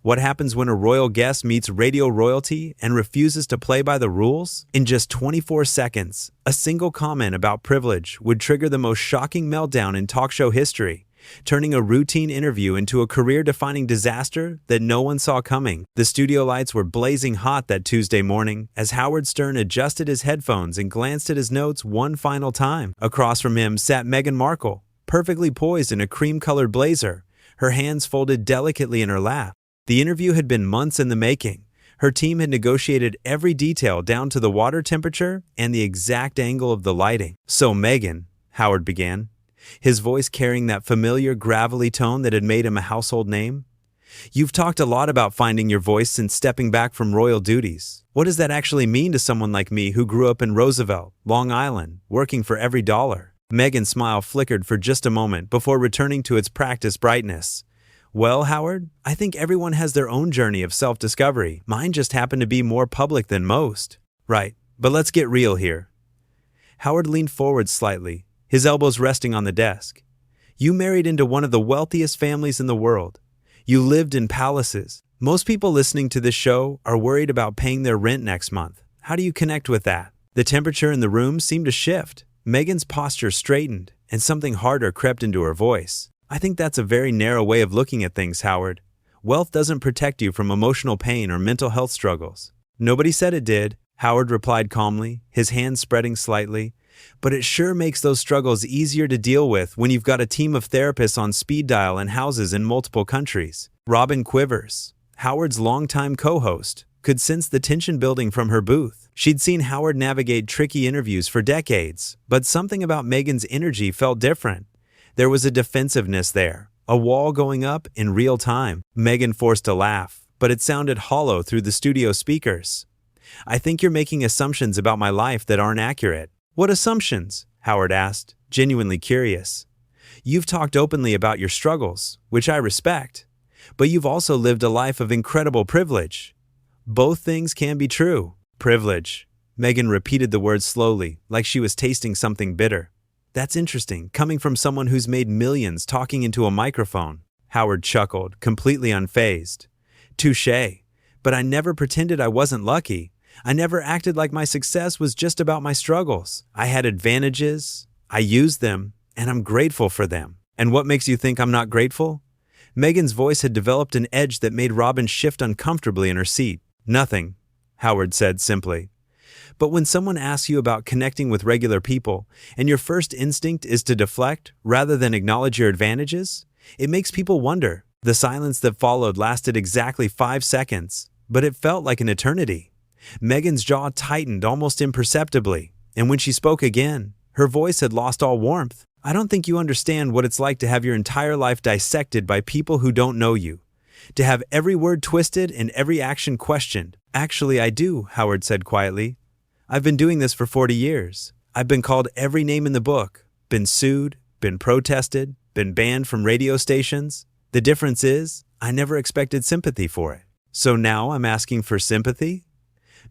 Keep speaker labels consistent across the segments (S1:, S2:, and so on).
S1: What happens when a royal guest meets radio royalty and refuses to play by the rules? In just 24 seconds, a single comment about privilege would trigger the most shocking meltdown in talk show history, turning a routine interview into a career-defining disaster that no one saw coming. The studio lights were blazing hot that Tuesday morning as Howard Stern adjusted his headphones and glanced at his notes one final time. Across from him sat Meghan Markle, perfectly poised in a cream-colored blazer, her hands folded delicately in her lap. The interview had been months in the making. Her team had negotiated every detail down to the water temperature and the exact angle of the lighting. "So, Meghan," Howard began, his voice carrying that familiar gravelly tone that had made him a household name, "you've talked a lot about finding your voice since stepping back from royal duties. What does that actually mean to someone like me who grew up in Roosevelt, Long Island, working for every dollar?" Meghan's smile flickered for just a moment before returning to its practiced brightness. "Well, Howard, I think everyone has their own journey of self-discovery. Mine just happened to be more public than most." "Right, but let's get real here." Howard leaned forward slightly, his elbows resting on the desk. "You married into one of the wealthiest families in the world. You lived in palaces. Most people listening to this show are worried about paying their rent next month. How do you connect with that?" The temperature in the room seemed to shift. Meghan's posture straightened, and something harder crept into her voice. "I think that's a very narrow way of looking at things, Howard. Wealth doesn't protect you from emotional pain or mental health struggles." "Nobody said it did," Howard replied calmly, his hands spreading slightly. "But it sure makes those struggles easier to deal with when you've got a team of therapists on speed dial and houses in multiple countries." Robin Quivers, Howard's longtime co-host, could sense the tension building from her booth. She'd seen Howard navigate tricky interviews for decades, but something about Meghan's energy felt different. There was a defensiveness there, a wall going up in real time. Meghan forced a laugh, but it sounded hollow through the studio speakers. "I think you're making assumptions about my life that aren't accurate." "What assumptions?" Howard asked, genuinely curious. "You've talked openly about your struggles, which I respect, but you've also lived a life of incredible privilege." "Both things can be true." "Privilege." Meghan repeated the word slowly, like she was tasting something bitter. "That's interesting, coming from someone who's made millions talking into a microphone." Howard chuckled, completely unfazed. "Touché. But I never pretended I wasn't lucky. I never acted like my success was just about my struggles. I had advantages, I used them, and I'm grateful for them." "And what makes you think I'm not grateful?" Meghan's voice had developed an edge that made Robin shift uncomfortably in her seat. "Nothing," Howard said simply. "But when someone asks you about connecting with regular people, and your first instinct is to deflect rather than acknowledge your advantages, it makes people wonder." The silence that followed lasted exactly 5 seconds, but it felt like an eternity. Meghan's jaw tightened almost imperceptibly, and when she spoke again, her voice had lost all warmth. "I don't think you understand what it's like to have your entire life dissected by people who don't know you. To have every word twisted and every action questioned." "Actually, I do," Howard said quietly. "I've been doing this for 40 years. I've been called every name in the book, been sued, been protested, been banned from radio stations. The difference is, I never expected sympathy for it. So now I'm asking for sympathy?"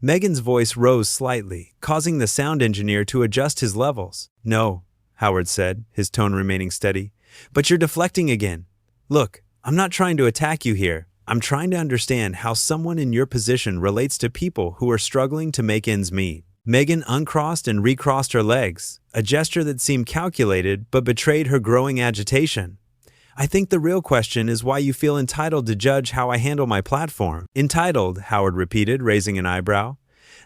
S1: Meghan's voice rose slightly, causing the sound engineer to adjust his levels. "No," Howard said, his tone remaining steady. "But you're deflecting again. Look, I'm not trying to attack you here. I'm trying to understand how someone in your position relates to people who are struggling to make ends meet." Meghan uncrossed and recrossed her legs, a gesture that seemed calculated but betrayed her growing agitation. "I think the real question is why you feel entitled to judge how I handle my platform." "Entitled," Howard repeated, raising an eyebrow.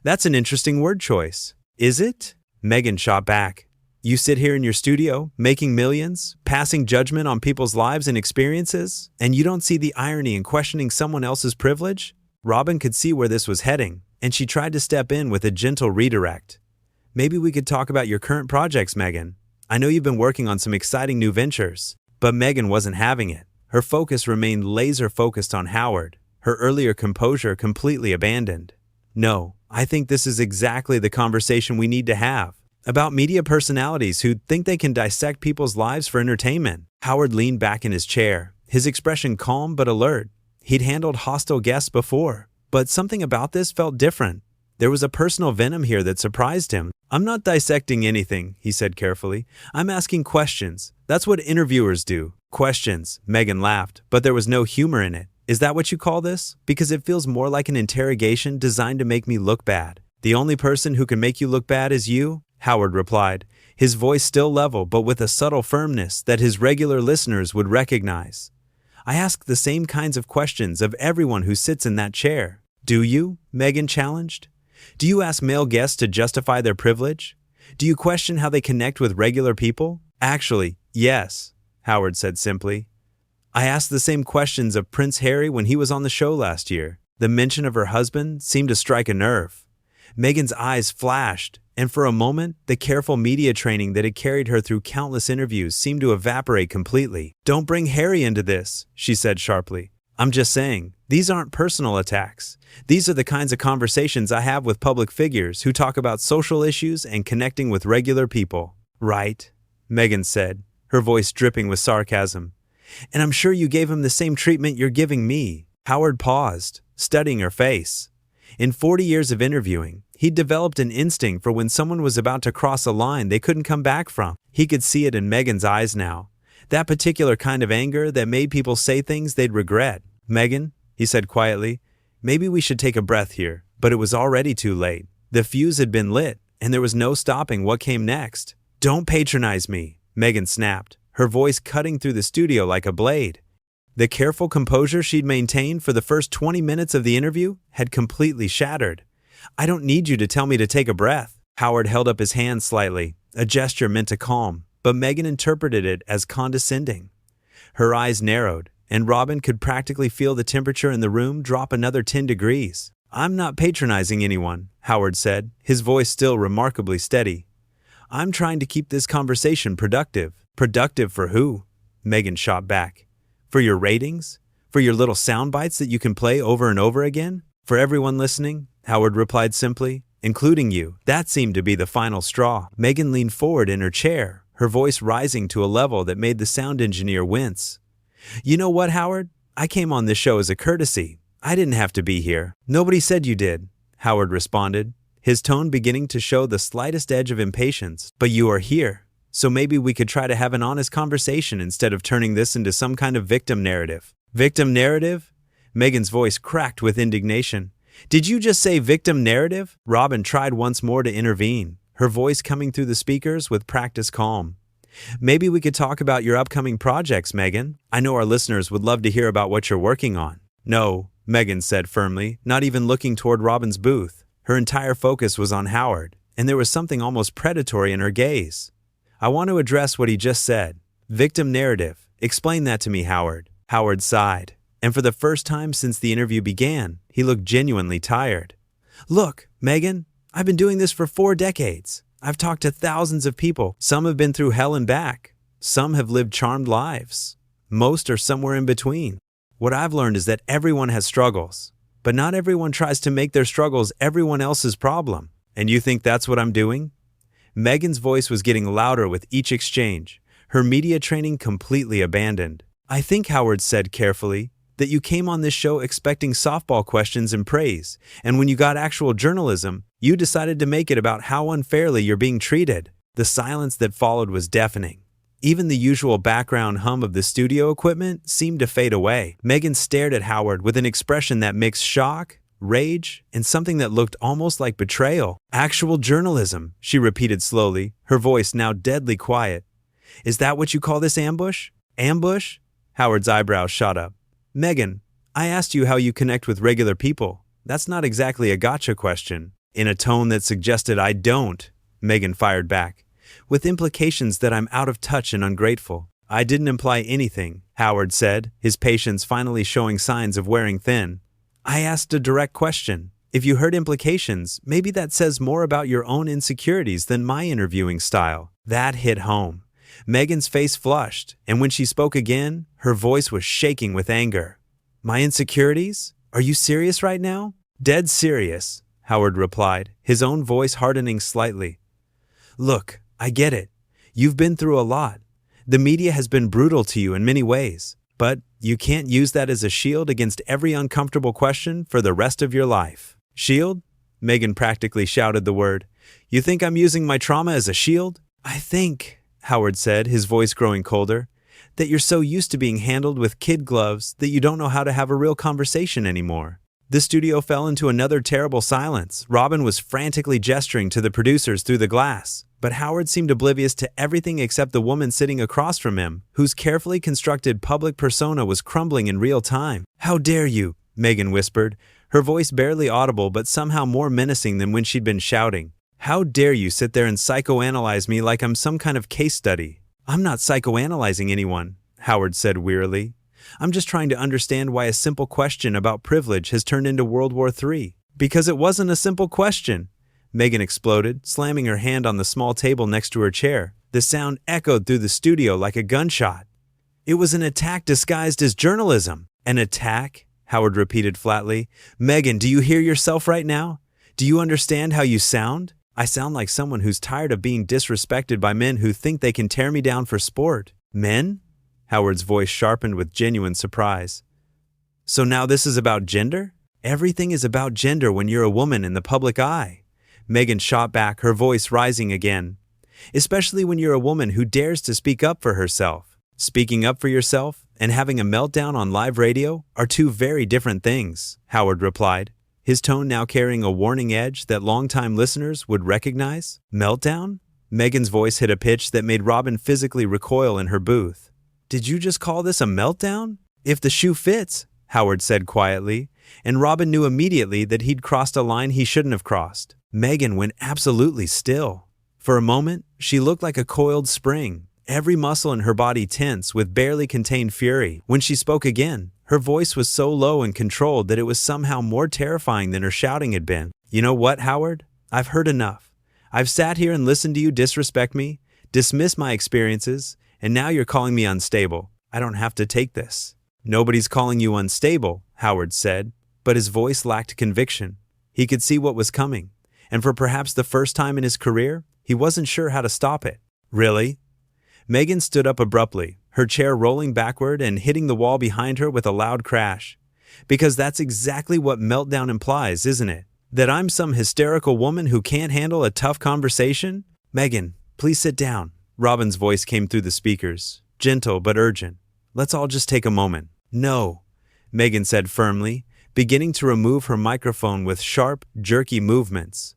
S1: "That's an interesting word choice." "Is it?" Meghan shot back. "You sit here in your studio, making millions, passing judgment on people's lives and experiences, and you don't see the irony in questioning someone else's privilege?" Robin could see where this was heading, and she tried to step in with a gentle redirect. "Maybe we could talk about your current projects, Meghan. I know you've been working on some exciting new ventures." But Meghan wasn't having it. Her focus remained laser-focused on Howard, her earlier composure completely abandoned. "No, I think this is exactly the conversation we need to have. About media personalities who think they can dissect people's lives for entertainment." Howard leaned back in his chair, his expression calm but alert. He'd handled hostile guests before, but something about this felt different. There was a personal venom here that surprised him. "I'm not dissecting anything," he said carefully. "I'm asking questions. That's what interviewers do." "Questions," Meghan laughed, but there was no humor in it. Is that what you call this? Because it feels more like an interrogation designed to make me look bad. The only person who can make you look bad is you, Howard replied, his voice still level but with a subtle firmness that his regular listeners would recognize. I ask the same kinds of questions of everyone who sits in that chair. Do you? Meghan challenged. Do you ask male guests to justify their privilege? Do you question how they connect with regular people? Actually, yes, Howard said simply. I asked the same questions of Prince Harry when he was on the show last year. The mention of her husband seemed to strike a nerve. Meghan's eyes flashed, and for a moment, the careful media training that had carried her through countless interviews seemed to evaporate completely. Don't bring Harry into this, she said sharply. I'm just saying, these aren't personal attacks. These are the kinds of conversations I have with public figures who talk about social issues and connecting with regular people. Right, Meghan said, her voice dripping with sarcasm. And I'm sure you gave him the same treatment you're giving me. Howard paused, studying her face. In 40 years of interviewing, he'd developed an instinct for when someone was about to cross a line they couldn't come back from. He could see it in Meghan's eyes now. That particular kind of anger that made people say things they'd regret. Meghan, he said quietly, maybe we should take a breath here. But it was already too late. The fuse had been lit, and there was no stopping what came next. Don't patronize me, Meghan snapped, her voice cutting through the studio like a blade. The careful composure she'd maintained for the first 20 minutes of the interview had completely shattered. I don't need you to tell me to take a breath. Howard held up his hand slightly, a gesture meant to calm, but Meghan interpreted it as condescending. Her eyes narrowed, and Robin could practically feel the temperature in the room drop another 10 degrees. I'm not patronizing anyone, Howard said, his voice still remarkably steady. I'm trying to keep this conversation productive. Productive for who? Meghan shot back. For your ratings? For your little sound bites that you can play over and over again? For everyone listening? Howard replied simply, including you. That seemed to be the final straw. Meghan leaned forward in her chair, her voice rising to a level that made the sound engineer wince. You know what, Howard? I came on this show as a courtesy. I didn't have to be here. Nobody said you did, Howard responded, his tone beginning to show the slightest edge of impatience. But you are here. So maybe we could try to have an honest conversation instead of turning this into some kind of victim narrative. Victim narrative? Meghan's voice cracked with indignation. Did you just say victim narrative? Robin tried once more to intervene, her voice coming through the speakers with practiced calm. Maybe we could talk about your upcoming projects, Meghan. I know our listeners would love to hear about what you're working on. No, Meghan said firmly, not even looking toward Robin's booth. Her entire focus was on Howard, and there was something almost predatory in her gaze. I want to address what he just said. Victim narrative. Explain that to me, Howard. Howard sighed, and for the first time since the interview began, he looked genuinely tired. Look, Meghan, I've been doing this for 4 decades. I've talked to thousands of people. Some have been through hell and back. Some have lived charmed lives. Most are somewhere in between. What I've learned is that everyone has struggles, but not everyone tries to make their struggles everyone else's problem. And you think that's what I'm doing? Meghan's voice was getting louder with each exchange, her media training completely abandoned. I think Howard said carefully that you came on this show expecting softball questions and praise, and when you got actual journalism, you decided to make it about how unfairly you're being treated. The silence that followed was deafening. Even the usual background hum of the studio equipment seemed to fade away. Meghan stared at Howard with an expression that mixed shock, rage, and something that looked almost like betrayal. Actual journalism, she repeated slowly, her voice now deadly quiet. Is that what you call this ambush? Ambush? Howard's eyebrows shot up. Meghan, I asked you how you connect with regular people. That's not exactly a gotcha question. In a tone that suggested I don't, Meghan fired back, with implications that I'm out of touch and ungrateful. I didn't imply anything, Howard said, his patience finally showing signs of wearing thin. I asked a direct question. If you heard implications, maybe that says more about your own insecurities than my interviewing style. That hit home. Meghan's face flushed, and when she spoke again, her voice was shaking with anger. My insecurities? Are you serious right now? Dead serious, Howard replied, his own voice hardening slightly. Look, I get it. You've been through a lot. The media has been brutal to you in many ways. But you can't use that as a shield against every uncomfortable question for the rest of your life. Shield? Meghan practically shouted the word. You think I'm using my trauma as a shield? I think, Howard said, his voice growing colder, That you're so used to being handled with kid gloves that you don't know how to have a real conversation anymore. The studio fell into another terrible silence. Robin was frantically gesturing to the producers through the glass, but Howard seemed oblivious to everything except the woman sitting across from him, whose carefully constructed public persona was crumbling in real time. "How dare you?" Meghan whispered, her voice barely audible but somehow more menacing than when she'd been shouting. "How dare you sit there and psychoanalyze me like I'm some kind of case study?" "I'm not psychoanalyzing anyone," Howard said wearily. "I'm just trying to understand why a simple question about privilege has turned into World War III. Because it wasn't a simple question," Meghan exploded, slamming her hand on the small table next to her chair. The sound echoed through the studio like a gunshot. "It was an attack disguised as journalism." "An attack?" Howard repeated flatly. "Meghan, do you hear yourself right now? Do you understand how you sound? I sound like someone who's tired of being disrespected by men who think they can tear me down for sport." "Men?" Howard's voice sharpened with genuine surprise. "So now this is about gender?" "Everything is about gender when you're a woman in the public eye," Meghan shot back, her voice rising again. "Especially when you're a woman who dares to speak up for herself. Speaking up for yourself and having a meltdown on live radio are two very different things," Howard replied, his tone now carrying a warning edge that longtime listeners would recognize. "Meltdown?" Meghan's voice hit a pitch that made Robin physically recoil in her booth. "Did you just call this a meltdown?" "If the shoe fits," Howard said quietly, and Robin knew immediately that he'd crossed a line he shouldn't have crossed. Meghan went absolutely still. For a moment, she looked like a coiled spring, every muscle in her body tense with barely contained fury. When she spoke again, her voice was so low and controlled that it was somehow more terrifying than her shouting had been. "You know what, Howard? I've heard enough. I've sat here and listened to you disrespect me, dismiss my experiences, and now you're calling me unstable. I don't have to take this." "Nobody's calling you unstable," Howard said, but his voice lacked conviction. He could see what was coming, and for perhaps the first time in his career, he wasn't sure how to stop it. "Really?" Meghan stood up abruptly, her chair rolling backward and hitting the wall behind her with a loud crash. "Because that's exactly what meltdown implies, isn't it? That I'm some hysterical woman who can't handle a tough conversation?" "Meghan, please sit down." Robin's voice came through the speakers, gentle but urgent. "Let's all just take a moment." "No," Meghan said firmly, beginning to remove her microphone with sharp, jerky movements.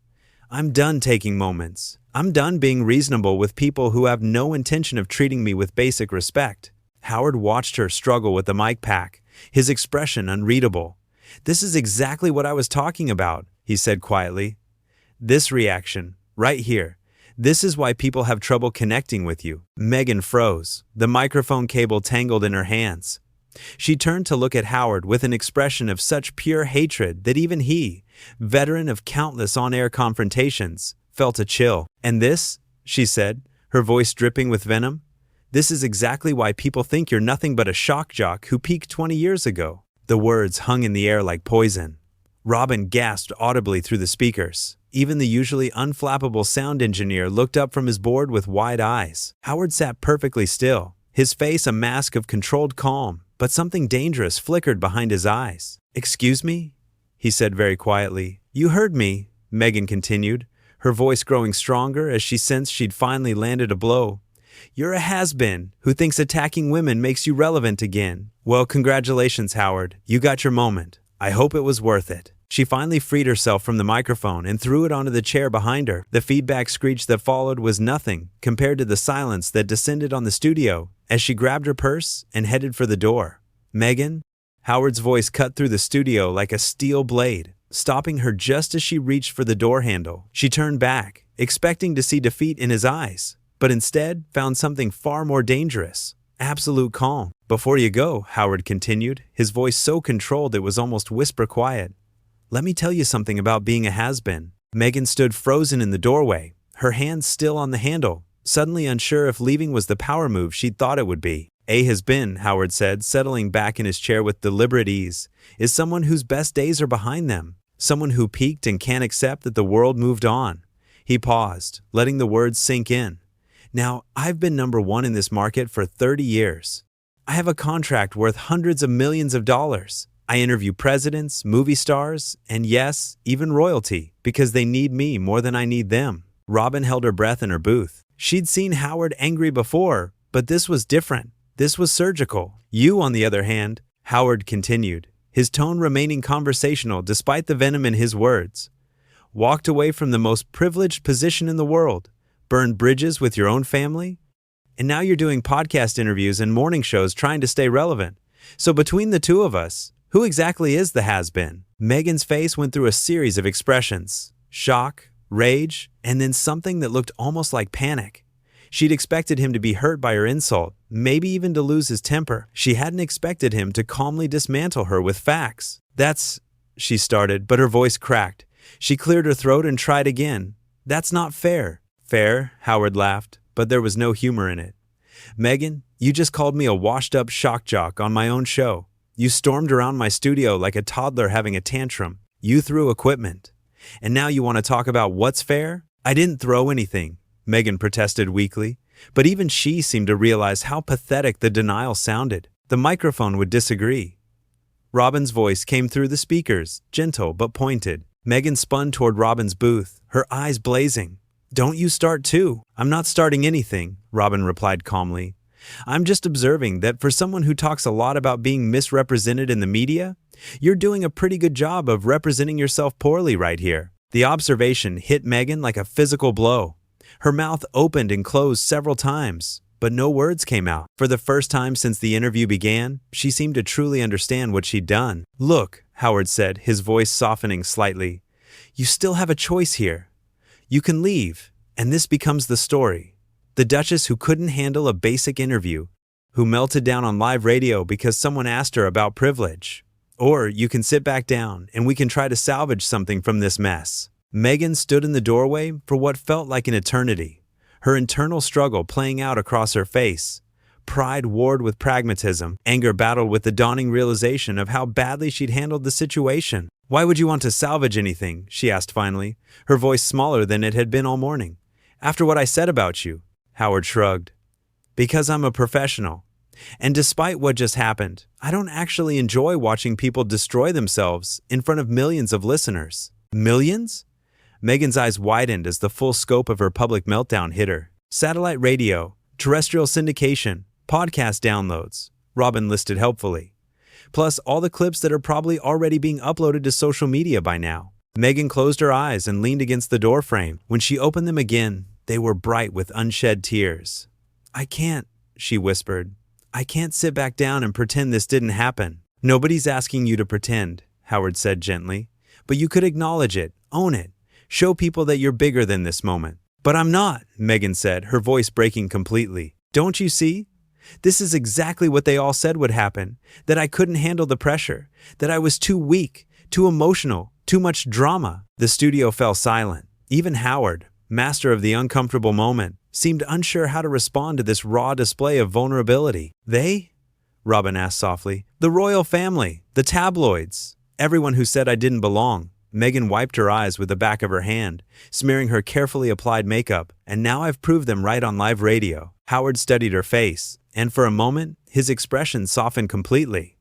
S1: "I'm done taking moments. I'm done being reasonable with people who have no intention of treating me with basic respect." Howard watched her struggle with the mic pack, his expression unreadable. "This is exactly what I was talking about," he said quietly. "This reaction, right here. This is why people have trouble connecting with you." Meghan froze, the microphone cable tangled in her hands. She turned to look at Howard with an expression of such pure hatred that even he, veteran of countless on-air confrontations, felt a chill. "And this," she said, her voice dripping with venom, "this is exactly why people think you're nothing but a shock jock who peaked 20 years ago." The words hung in the air like poison. Robin gasped audibly through the speakers. Even the usually unflappable sound engineer looked up from his board with wide eyes. Howard sat perfectly still, his face a mask of controlled calm, but something dangerous flickered behind his eyes. "Excuse me?" he said very quietly. "You heard me," Meghan continued, her voice growing stronger as she sensed she'd finally landed a blow. "You're a has-been who thinks attacking women makes you relevant again. Well, congratulations, Howard. You got your moment. I hope it was worth it." She finally freed herself from the microphone and threw it onto the chair behind her. The feedback screech that followed was nothing compared to the silence that descended on the studio as she grabbed her purse and headed for the door. "Meghan?" Howard's voice cut through the studio like a steel blade, stopping her just as she reached for the door handle. She turned back, expecting to see defeat in his eyes, but instead found something far more dangerous: absolute calm. "Before you go," Howard continued, his voice so controlled it was almost whisper quiet, "let me tell you something about being a has-been." Meghan stood frozen in the doorway, her hands still on the handle, suddenly unsure if leaving was the power move she'd thought it would be. "A has-been," Howard said, settling back in his chair with deliberate ease, "is someone whose best days are behind them, someone who peaked and can't accept that the world moved on." He paused, letting the words sink in. "Now, I've been number one in this market for 30 years. I have a contract worth hundreds of millions of dollars. I interview presidents, movie stars, and yes, even royalty, because they need me more than I need them." Robin held her breath in her booth. She'd seen Howard angry before, but this was different. This was surgical. You, on the other hand, Howard continued, his tone remaining conversational despite the venom in his words, walked away from the most privileged position in the world, burned bridges with your own family, and now you're doing podcast interviews and morning shows trying to stay relevant. So between the two of us, who exactly is the has-been? Meghan's face went through a series of expressions: shock, rage, and then something that looked almost like panic. She'd expected him to be hurt by her insult, maybe even to lose his temper. She hadn't expected him to calmly dismantle her with facts. "That's," she started, but her voice cracked. She cleared her throat and tried again. "That's not fair." "Fair?" Howard laughed, but there was no humor in it. "Meghan, you just called me a washed-up shock jock on my own show. You stormed around my studio like a toddler having a tantrum. You threw equipment. And now you want to talk about what's fair?" "I didn't throw anything," Meghan protested weakly, but even she seemed to realize how pathetic the denial sounded. The microphone would disagree. Robin's voice came through the speakers, gentle but pointed. Meghan spun toward Robin's booth, her eyes blazing. "Don't you start too." "I'm not starting anything," Robin replied calmly. "I'm just observing that for someone who talks a lot about being misrepresented in the media, you're doing a pretty good job of representing yourself poorly right here." The observation hit Meghan like a physical blow. Her mouth opened and closed several times, but no words came out. For the first time since the interview began, she seemed to truly understand what she'd done. "Look," Howard said, his voice softening slightly, "you still have a choice here. You can leave, and this becomes the story. The Duchess who couldn't handle a basic interview, who melted down on live radio because someone asked her about privilege. Or you can sit back down, and we can try to salvage something from this mess." Meghan stood in the doorway for what felt like an eternity, her internal struggle playing out across her face. Pride warred with pragmatism, anger battled with the dawning realization of how badly she'd handled the situation. "Why would you want to salvage anything?" she asked finally, her voice smaller than it had been all morning. "After what I said about you," Howard shrugged. "Because I'm a professional. And despite what just happened, I don't actually enjoy watching people destroy themselves in front of millions of listeners." "Millions?" Meghan's eyes widened as the full scope of her public meltdown hit her. "Satellite radio, terrestrial syndication, podcast downloads," Robin listed helpfully. "Plus all the clips that are probably already being uploaded to social media by now." Meghan closed her eyes and leaned against the doorframe. When she opened them again, they were bright with unshed tears. "I can't," she whispered. "I can't sit back down and pretend this didn't happen." "Nobody's asking you to pretend," Howard said gently. "But you could acknowledge it, own it. Show people that you're bigger than this moment." "But I'm not," Meghan said, her voice breaking completely. "Don't you see? This is exactly what they all said would happen, that I couldn't handle the pressure, that I was too weak, too emotional, too much drama." The studio fell silent. Even Howard, master of the uncomfortable moment, seemed unsure how to respond to this raw display of vulnerability. "They?" Robin asked softly. "The royal family, the tabloids, everyone who said I didn't belong." Meghan wiped her eyes with the back of her hand, smearing her carefully applied makeup. "And now I've proved them right on live radio." Howard studied her face, and for a moment, his expression softened completely.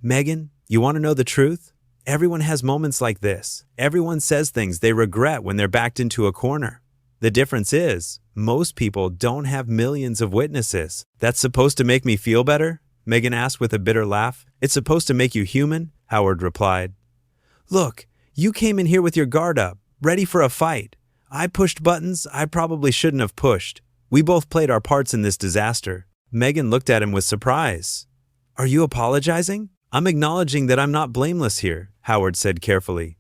S1: "Meghan, you want to know the truth? Everyone has moments like this. Everyone says things they regret when they're backed into a corner. The difference is, most people don't have millions of witnesses." "That's supposed to make me feel better?" Meghan asked with a bitter laugh. "It's supposed to make you human?" Howard replied. "Look, you came in here with your guard up, ready for a fight. I pushed buttons I probably shouldn't have pushed. We both played our parts in this disaster." Meghan looked at him with surprise. "Are you apologizing?" "I'm acknowledging that I'm not blameless here," Howard said carefully.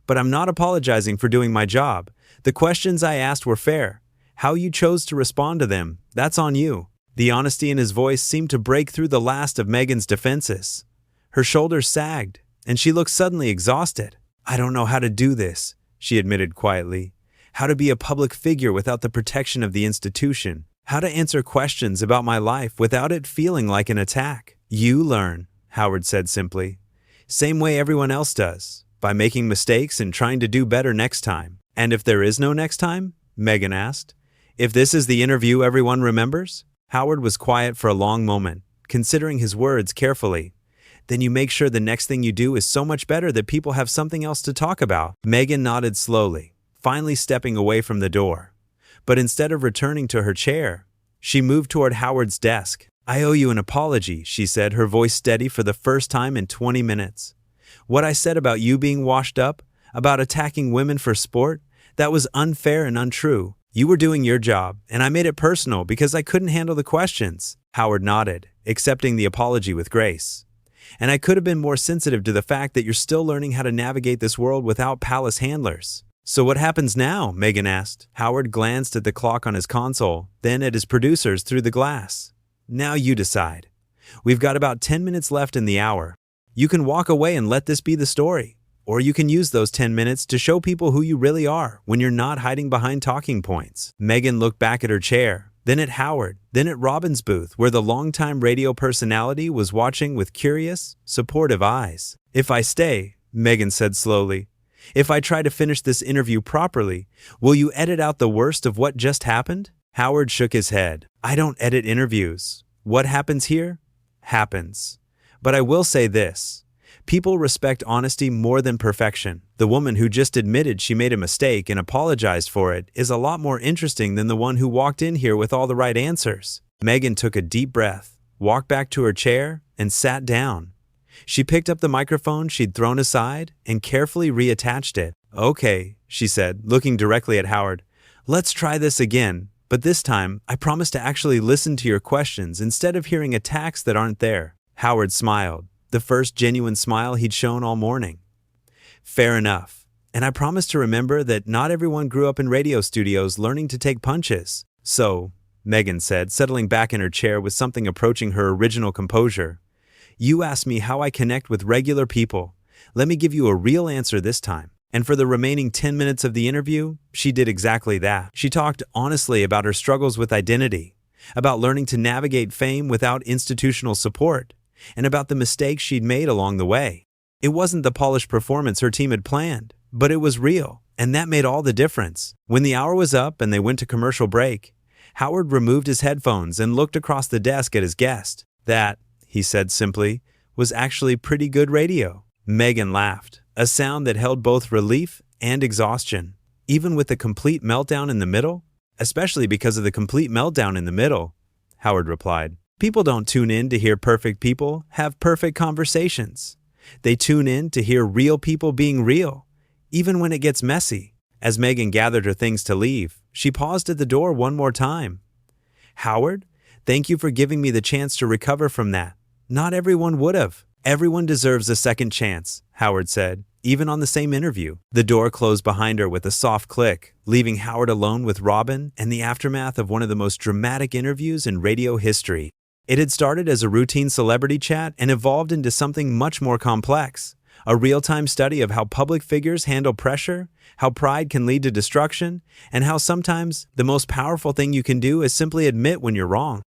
S1: "But I'm not apologizing for doing my job. The questions I asked were fair. How you chose to respond to them, that's on you." The honesty in his voice seemed to break through the last of Meghan's defenses. Her shoulders sagged, and she looked suddenly exhausted. "I don't know how to do this," she admitted quietly. "How to be a public figure without the protection of the institution. How to answer questions about my life without it feeling like an attack." "You learn," Howard said simply. "Same way everyone else does, by making mistakes and trying to do better next time." "And if there is no next time?" Meghan asked. "If this is the interview everyone remembers?" Howard was quiet for a long moment, considering his words carefully. "Then you make sure the next thing you do is so much better that people have something else to talk about." Meghan nodded slowly, finally stepping away from the door. But instead of returning to her chair, she moved toward Howard's desk. "I owe you an apology," she said, her voice steady for the first time in 20 minutes. "What I said about you being washed up, about attacking women for sport, that was unfair and untrue. You were doing your job, and I made it personal because I couldn't handle the questions." Howard nodded, accepting the apology with grace. "And I could have been more sensitive to the fact that you're still learning how to navigate this world without palace handlers." "So what happens now?" Meghan asked. Howard glanced at the clock on his console, then at his producers through the glass. "Now you decide. We've got about 10 minutes left in the hour. You can walk away and let this be the story. Or you can use those 10 minutes to show people who you really are when you're not hiding behind talking points." Meghan looked back at her chair, then at Howard, then at Robin's booth, where the longtime radio personality was watching with curious, supportive eyes. "If I stay," Meghan said slowly, "if I try to finish this interview properly, will you edit out the worst of what just happened?" Howard shook his head. "I don't edit interviews. What happens here? Happens. But I will say this. People respect honesty more than perfection. The woman who just admitted she made a mistake and apologized for it is a lot more interesting than the one who walked in here with all the right answers." Meghan took a deep breath, walked back to her chair, and sat down. She picked up the microphone she'd thrown aside and carefully reattached it. "Okay," she said, looking directly at Howard. "Let's try this again. But this time, I promise to actually listen to your questions instead of hearing attacks that aren't there." Howard smiled, the first genuine smile he'd shown all morning. "Fair enough. And I promise to remember that not everyone grew up in radio studios learning to take punches." "So," Meghan said, settling back in her chair with something approaching her original composure, "you asked me how I connect with regular people. Let me give you a real answer this time." And for the remaining 10 minutes of the interview, she did exactly that. She talked honestly about her struggles with identity, about learning to navigate fame without institutional support, and about the mistakes she'd made along the way. It wasn't the polished performance her team had planned, but it was real, and that made all the difference. When the hour was up and they went to commercial break, Howard removed his headphones and looked across the desk at his guest. "That," he said simply, "was actually pretty good radio." Meghan laughed, a sound that held both relief and exhaustion. "Even with the complete meltdown in the middle?" "Especially because of the complete meltdown in the middle," Howard replied. "People don't tune in to hear perfect people have perfect conversations. They tune in to hear real people being real, even when it gets messy." As Meghan gathered her things to leave, she paused at the door one more time. "Howard, thank you for giving me the chance to recover from that. Not everyone would have." "Everyone deserves a second chance," Howard said, even on the same interview. The door closed behind her with a soft click, leaving Howard alone with Robin and the aftermath of one of the most dramatic interviews in radio history. It had started as a routine celebrity chat and evolved into something much more complex, a real-time study of how public figures handle pressure, how pride can lead to destruction, and how sometimes the most powerful thing you can do is simply admit when you're wrong.